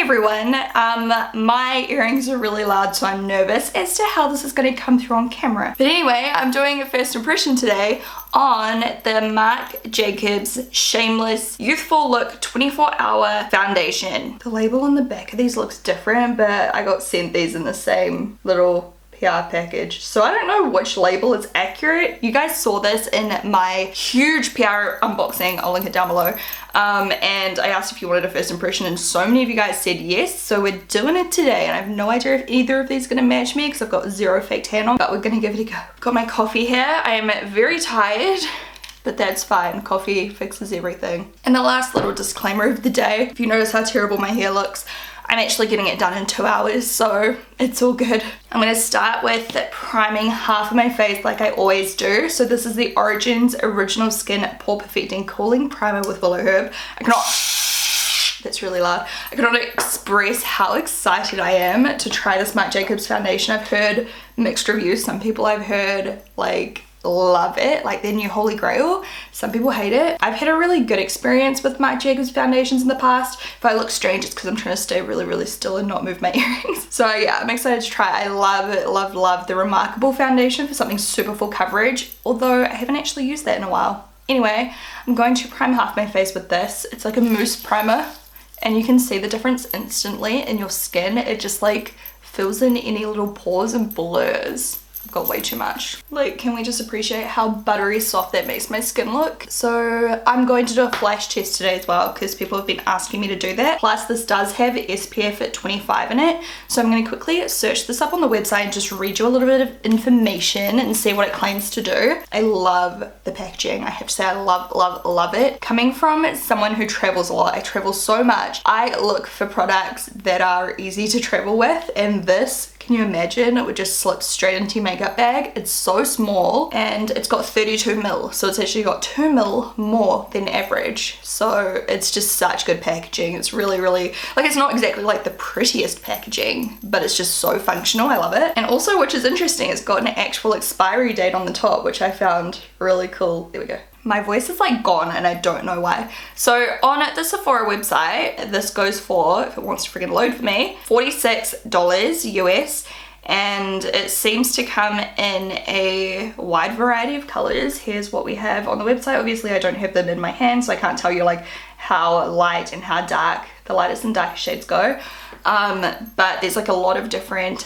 Hey everyone, my earrings are really loud, so I'm nervous as to how this is going to come through on camera. But anyway, I'm doing a first impression today on the Marc Jacobs Shameless Youthful Look 24-Hour Foundation. The label on the back of these looks different, but I got sent these in the same little PR package, so I don't know which label is accurate. You guys saw this in my huge PR unboxing, I'll link it down below, and I asked if you wanted a first impression and so many of you guys said yes, so we're doing it today. And I have no idea if either of these are going to match me because I've got zero fake tan on, but we're going to give it a go. Got my coffee here. I am very tired, but that's fine. Coffee fixes everything. And the last little disclaimer of the day, if you notice how terrible my hair looks, I'm actually getting it done in 2 hours, so it's all good. I'm going to start with priming half of my face like I always do. So this is the Origins Original Skin Pore Perfecting Cooling Primer with Willow Herb. I cannot, that's really loud. I cannot express how excited I am to try this Marc Jacobs foundation. I've heard mixed reviews. Some people I've heard like love it, like their new holy grail. Some people hate it. I've had a really good experience with Marc Jacobs foundations in the past. If I look strange, it's because I'm trying to stay really still and not move my earrings. So yeah, I'm excited to try it. I love it, love the Remarkable foundation for something super full coverage, although I haven't actually used that in a while. Anyway, I'm going to prime half my face with this. It's like a mousse primer, and you can see the difference instantly in your skin. It just like fills in any little pores and blurs. I've got way too much. Like, can we just appreciate how buttery soft that makes my skin look? So I'm going to do a flash test today as well because people have been asking me to do that. Plus this does have SPF at 25 in it. So I'm going to quickly search this up on the website and just read you a little bit of information and see what it claims to do. I love the packaging. I have to say I love it. Coming from someone who travels a lot, I travel so much, I look for products that are easy to travel with, and this, can you imagine? It would just slip straight into your makeup bag. It's so small and it's got 32 mil, so it's actually got 2 mil more than average. So it's just such good packaging. It's really like, it's not exactly like the prettiest packaging, but it's just so functional. I love it. And also, which is interesting, it's got an actual expiry date on the top, which I found really cool. There we go. My voice is like gone and I don't know why. So on the Sephora website, this goes for, if it wants to freaking load for me, $46 US, and it seems to come in a wide variety of colors. Here's what we have on the website. Obviously I don't have them in my hand, so I can't tell you like how light and how dark the lightest and darkest shades go. But there's like a lot of different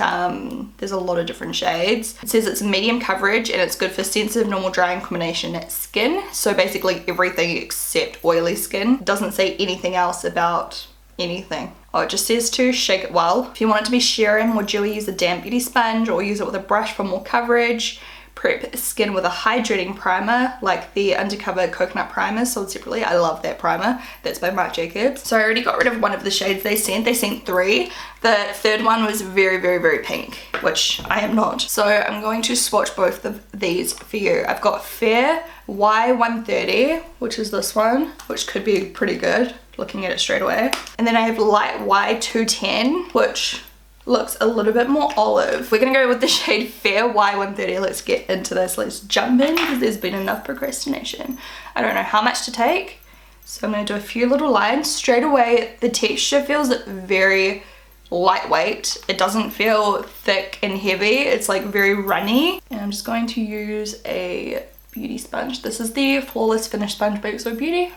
shades. It says it's medium coverage and it's good for sensitive, normal, dry, and combination skin. So basically everything except oily skin. It doesn't say anything else about anything. Oh, it just says to shake it well. If you want it to be sheer and more dewy, use a damp beauty sponge or use it with a brush for more coverage. Prep skin with a hydrating primer like the Undercover Coconut Primer sold separately. I love that primer. That's by Marc Jacobs. So I already got rid of one of the shades they sent. They sent 3. The third one was very pink, which I am not. So I'm going to swatch both of these for you. I've got Fair Y130, which is this one, which could be pretty good looking at it straight away. And then I have Light Y210, which looks a little bit more olive. We're gonna go with the shade Fair Y130. Let's get into this. Let's jump in because there's been enough procrastination. I don't know how much to take, so I'm gonna do a few little lines. Straight away, the texture feels very lightweight. It doesn't feel thick and heavy. It's like very runny. And I'm just going to use a beauty sponge. This is the Flawless Finish Sponge by XO Beauty.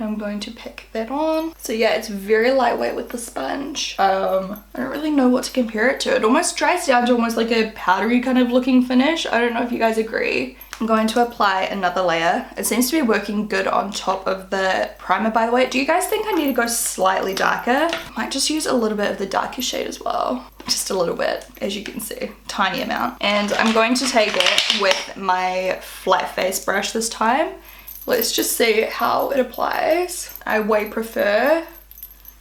I'm going to pick that on. So yeah, it's very lightweight with the sponge. I don't really know what to compare it to. It almost dries down to almost like a powdery kind of looking finish. I don't know if you guys agree. I'm going to apply another layer. It seems to be working good on top of the primer, by the way. Do you guys think I need to go slightly darker? I might just use a little bit of the darker shade as well. Just a little bit, as you can see, tiny amount. And I'm going to take it with my flat face brush this time. Let's just see how it applies. I way prefer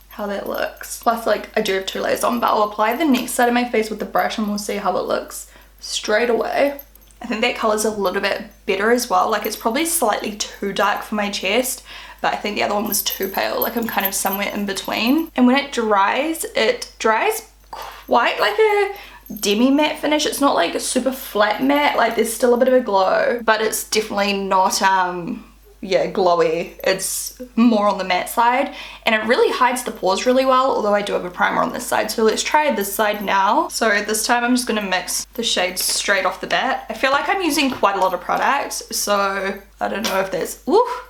how that looks. Plus, like, I do have 2 layers on, but I'll apply the next side of my face with the brush and we'll see how it looks straight away. I think that color's a little bit better as well. Like, it's probably slightly too dark for my chest, but I think the other one was too pale. Like, I'm kind of somewhere in between. And when it dries quite like a demi matte finish. It's not like a super flat matte, like there's still a bit of a glow, but it's definitely not yeah, glowy. It's more on the matte side, and it really hides the pores really well, although I do have a primer on this side. So let's try this side now. So this time I'm just gonna mix the shades straight off the bat. I feel like I'm using quite a lot of product, so I don't know if that's,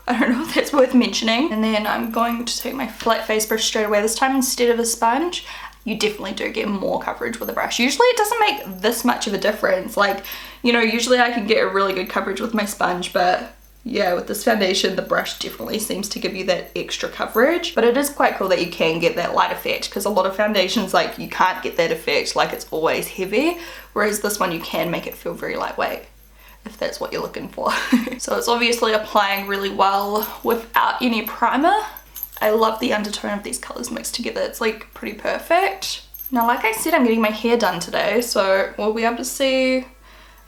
I don't know if that's worth mentioning. And then I'm going to take my flat face brush straight away this time instead of a sponge. You definitely do get more coverage with a brush. Usually it doesn't make this much of a difference. Like, you know, usually I can get a really good coverage with my sponge, but yeah, with this foundation, the brush definitely seems to give you that extra coverage. But it is quite cool that you can get that light effect, because a lot of foundations, like, you can't get that effect, like it's always heavy, whereas this one you can make it feel very lightweight, if that's what you're looking for. So it's obviously applying really well without any primer. I love the undertone of these colors mixed together. It's like pretty perfect. Now, like I said, I'm getting my hair done today, so we'll be able to see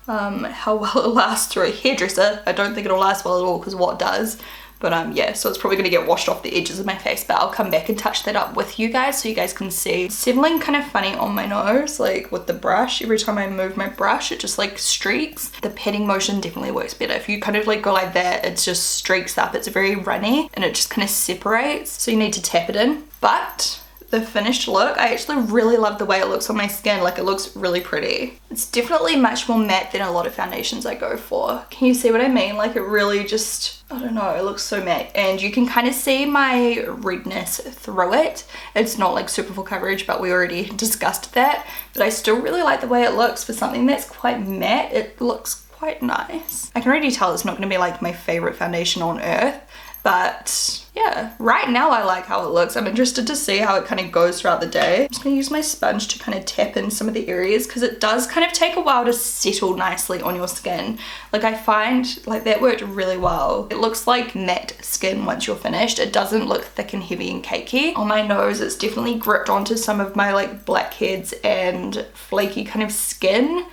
how well it lasts through a hairdresser. I don't think it'll last well at all, because what does? But yeah, so it's probably gonna get washed off the edges of my face, but I'll come back and touch that up with you guys so you guys can see. It's settling kind of funny on my nose, like with the brush. Every time I move my brush, it just like streaks. The patting motion definitely works better. If you kind of like go like that, it just streaks up. It's very runny and it just kind of separates. So you need to tap it in. But the finished look, I actually really love the way it looks on my skin. Like, it looks really pretty. It's definitely much more matte than a lot of foundations I go for. Can you see what I mean? Like, it really just, I don't know, it looks so matte, and you can kind of see my redness through it. It's not like super full coverage, but we already discussed that. But I still really like the way it looks for something that's quite matte. It looks quite nice. I can already tell it's not going to be like my favorite foundation on earth, but yeah, right now I like how it looks. I'm interested to see how it kind of goes throughout the day. I'm just gonna use my sponge to kind of tap in some of the areas, because it does kind of take a while to settle nicely on your skin. Like, I find like that worked really well. It looks like matte skin once you're finished. It doesn't look thick and heavy and cakey. On my nose, it's definitely gripped onto some of my like blackheads and flaky kind of skin.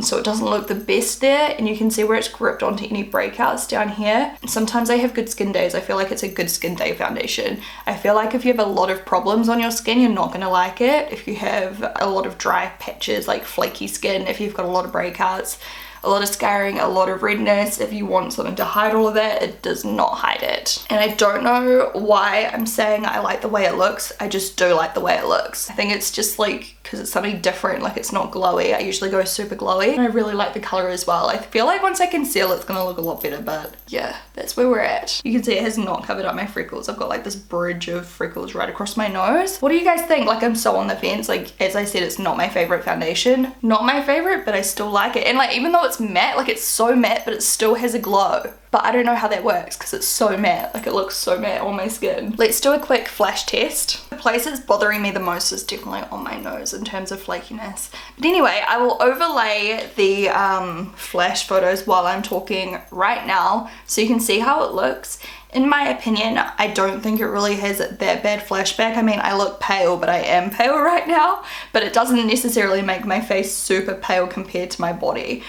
So it doesn't look the best there, and you can see where it's gripped onto any breakouts down here. Sometimes I have good skin days. I feel like it's a good skin day foundation. I feel like if you have a lot of problems on your skin, you're not gonna like it. If you have a lot of dry patches, like flaky skin, if you've got a lot of breakouts, a lot of scarring, a lot of redness, if you want something to hide all of that, it does not hide it. And I don't know why I'm saying I like the way it looks. I just do like the way it looks. I think it's just like, because it's something different, like it's not glowy. I usually go super glowy, and I really like the color as well. I feel like once I conceal, it's gonna look a lot better, but yeah, that's where we're at. You can see it has not covered up my freckles. I've got like this bridge of freckles right across my nose. What do you guys think? Like, I'm so on the fence. Like, as I said, it's not my favorite foundation. Not my favorite, but I still like it. And like, even though it's matte, like it's so matte, but it still has a glow. But I don't know how that works, because it's so matte. Like, it looks so matte on my skin. Let's do a quick flash test. The place that's bothering me the most is definitely on my nose in terms of flakiness. But anyway, I will overlay the flash photos while I'm talking right now, so you can see how it looks. In my opinion, I don't think it really has that bad flashback. I mean, I look pale, but I am pale right now, but it doesn't necessarily make my face super pale compared to my body.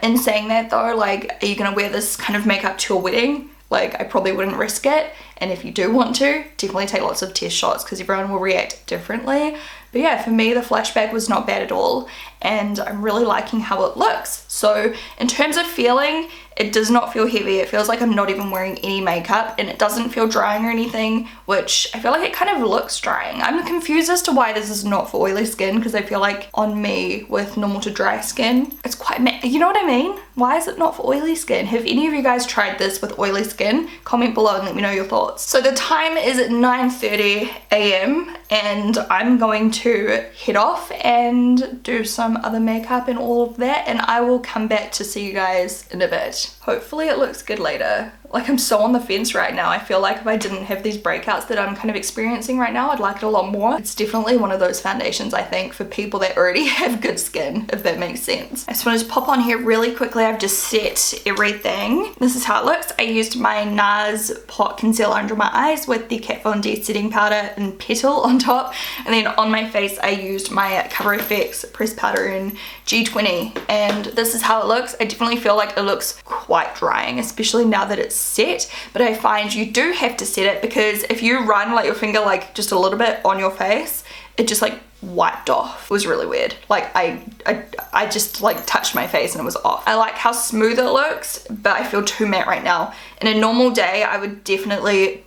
In saying that though, like, are you gonna wear this kind of makeup to a wedding? Like, I probably wouldn't risk it. And if you do want to, definitely take lots of test shots, because everyone will react differently. But yeah, for me, the flashback was not bad at all, and I'm really liking how it looks. So in terms of feeling, it does not feel heavy. It feels like I'm not even wearing any makeup, and it doesn't feel drying or anything, which I feel like it kind of looks drying. I'm confused as to why this is not for oily skin, because I feel like on me with normal to dry skin, it's quite matte. You know what I mean? Why is it not for oily skin? Have any of you guys tried this with oily skin? Comment below and let me know your thoughts. So the time is at 9:30 a.m. and I'm going to head off and do some other makeup and all of that, and I will come back to see you guys in a bit. Hopefully it looks good later. Like, I'm so on the fence right now. I feel like if I didn't have these breakouts that I'm kind of experiencing right now, I'd like it a lot more. It's definitely one of those foundations, I think, for people that already have good skin, if that makes sense. I just wanted to pop on here really quickly. I've just set everything. This is how it looks. I used my NARS Pot Concealer under my eyes with the Kat Von D setting powder and Petal on top, and then on my face I used my Cover FX Press Powder in G20, and this is how it looks. I definitely feel like it looks quite drying, especially now that it's set, but I find you do have to set it, because if you run like your finger like just a little bit on your face, it just like wiped off. It was really weird. Like I just like touched my face and it was off. I like how smooth it looks, but I feel too matte right now. In a normal day, I would definitely,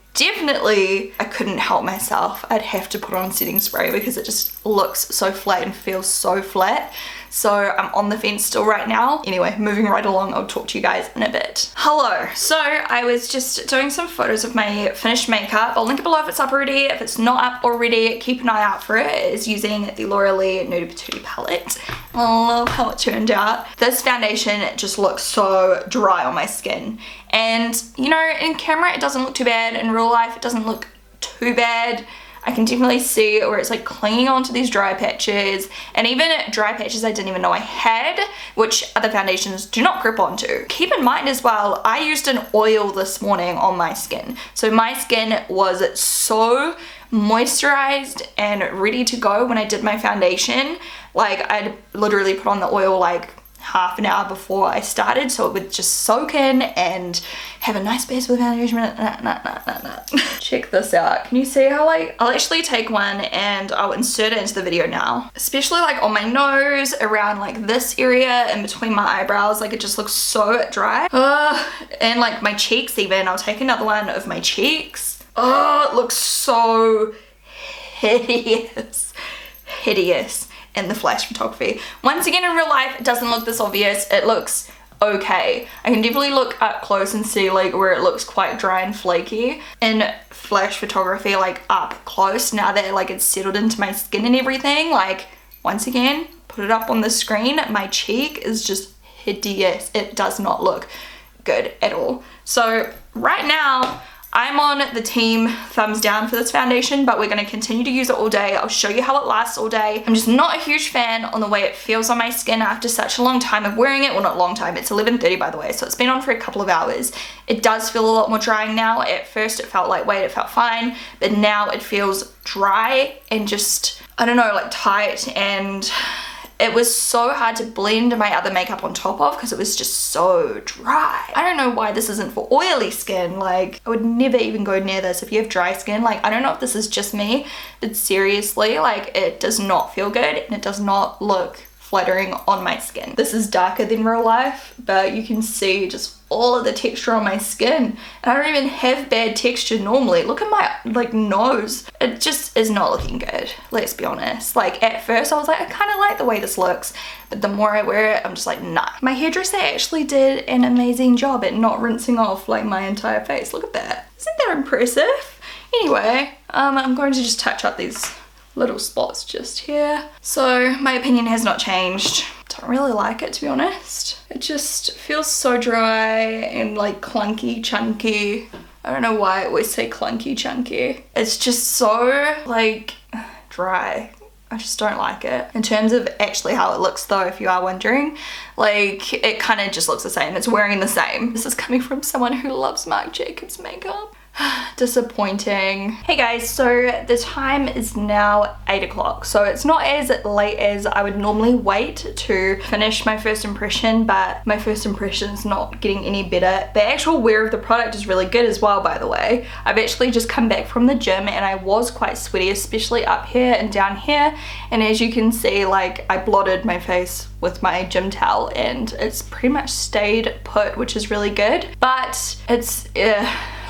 I couldn't help myself. I'd have to put on setting spray because it just looks so flat and feels so flat. So I'm on the fence still right now. Anyway, moving right along, I'll talk to you guys in a bit. Hello. So I was just doing some photos of my finished makeup. I'll link it below if it's up already. If it's not up already, keep an eye out for it. It's using the L'Oreal Nude Patootie palette. I love how it turned out. This foundation just looks so dry on my skin. And you know, in camera it doesn't look too bad. In real life it doesn't look too bad. I can definitely see where it's like clinging onto these dry patches, and even dry patches I didn't even know I had, which other foundations do not grip onto. Keep in mind as well, I used an oil this morning on my skin. So my skin was so moisturized and ready to go when I did my foundation. Like I'd literally put on the oil like half an hour before I started, so it would just soak in and have a nice base with foundation. Check this out. Can you see how like, I'll actually take one and I'll insert it into the video now. Especially like on my nose, around like this area, in between my eyebrows, like it just looks so dry. And like my cheeks even, I'll take another one of my cheeks. Oh, it looks so hideous. Hideous. In the flash photography. Once again, in real life, it doesn't look this obvious. It looks okay. I can definitely look up close and see like where it looks quite dry and flaky. In flash photography, like up close, now that like it's settled into my skin and everything, like once again, put it up on the screen, my cheek is just hideous. It does not look good at all. So right now, I'm on the team thumbs down for this foundation, but we're going to continue to use it all day. I'll show you how it lasts all day. I'm just not a huge fan on the way it feels on my skin after such a long time of wearing it. Well, not long time, it's 11:30 by the way, so it's been on for a couple of hours. It does feel a lot more drying now. At first it felt lightweight, it felt fine, but now it feels dry and just, I don't know, like tight, and it was so hard to blend my other makeup on top of because it was just so dry. I don't know why this isn't for oily skin. Like, I would never even go near this if you have dry skin. Like, I don't know if this is just me, but seriously, like, it does not feel good and it does not look flattering on my skin. This is darker than real life, but you can see just all of the texture on my skin, and I don't even have bad texture normally. Look at my like nose. It just is not looking good, let's be honest. Like at first I was like, I kind of like the way this looks, but the more I wear it, I'm just like, nah. My hairdresser actually did an amazing job at not rinsing off like my entire face. Look at that. Isn't that impressive? Anyway, I'm going to just touch up these little spots just here. So my opinion has not changed. Don't really like it, to be honest. It just feels so dry and like clunky, chunky. I don't know why I always say clunky, chunky. It's just so like dry. I just don't like it. In terms of actually how it looks though, if you are wondering, like it kind of just looks the same. It's wearing the same. This is coming from someone who loves Marc Jacobs makeup. Disappointing. Hey guys, so the time is now 8 o'clock, so it's not as late as I would normally wait to finish my first impression, but my first impression is not getting any better. The actual wear of the product is really good as well, by the way. I've actually just come back from the gym and I was quite sweaty, especially up here and down here, and as you can see, like I blotted my face with my gym towel and it's pretty much stayed put, which is really good, but it's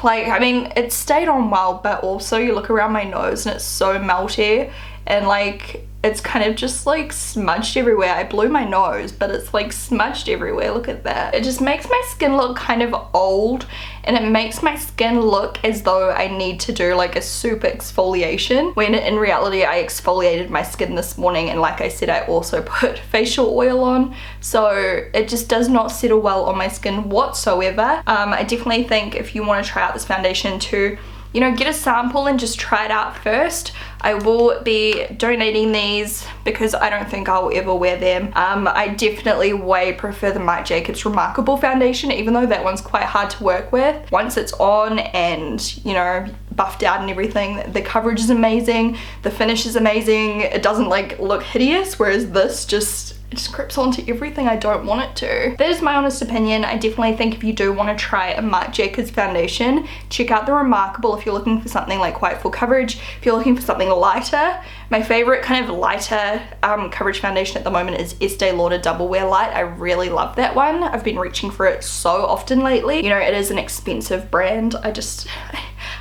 like, I mean, it stayed on well, but also you look around my nose and it's so melty and like it's kind of just like smudged everywhere. I blew my nose, but it's like smudged everywhere. Look at that. It just makes my skin look kind of old, and it makes my skin look as though I need to do like a super exfoliation, when in reality I exfoliated my skin this morning, and like I said, I also put facial oil on, so it just does not settle well on my skin whatsoever. I definitely think if you want to try out this foundation to, you know, get a sample and just try it out first. I will be donating these because I don't think I'll ever wear them. I definitely way prefer the Marc Jacobs Remarkable foundation, even though that one's quite hard to work with. Once it's on and, you know, buffed out and everything. The coverage is amazing, the finish is amazing, it doesn't like look hideous, whereas this just grips onto everything I don't want it to. That is my honest opinion. I definitely think if you do want to try a Marc Jacobs foundation, check out the Remarkable if you're looking for something like quite full coverage. If you're looking for something lighter, my favorite kind of lighter coverage foundation at the moment is Estee Lauder Double Wear Light. I really love that one. I've been reaching for it so often lately. You know, it is an expensive brand. I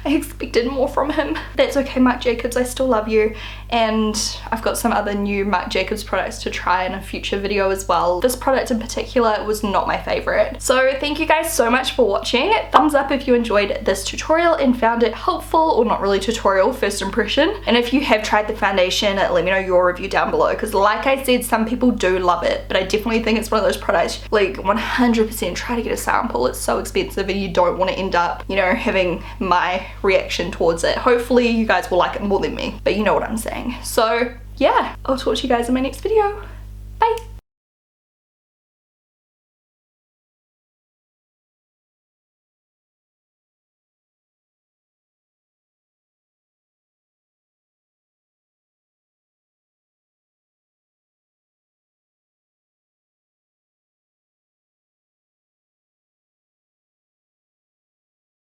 expected more from him. That's okay, Marc Jacobs, I still love you. And I've got some other new Marc Jacobs products to try in a future video as well. This product in particular was not my favorite. So thank you guys so much for watching. Thumbs up if you enjoyed this tutorial and found it helpful, or not really tutorial, first impression. And if you have tried the foundation, let me know your review down below, because like I said, some people do love it, but I definitely think it's one of those products, like 100% try to get a sample. It's so expensive and you don't want to end up, you know, having my reaction towards it. Hopefully you guys will like it more than me, but you know what I'm saying. So yeah, I'll talk to you guys in my next video.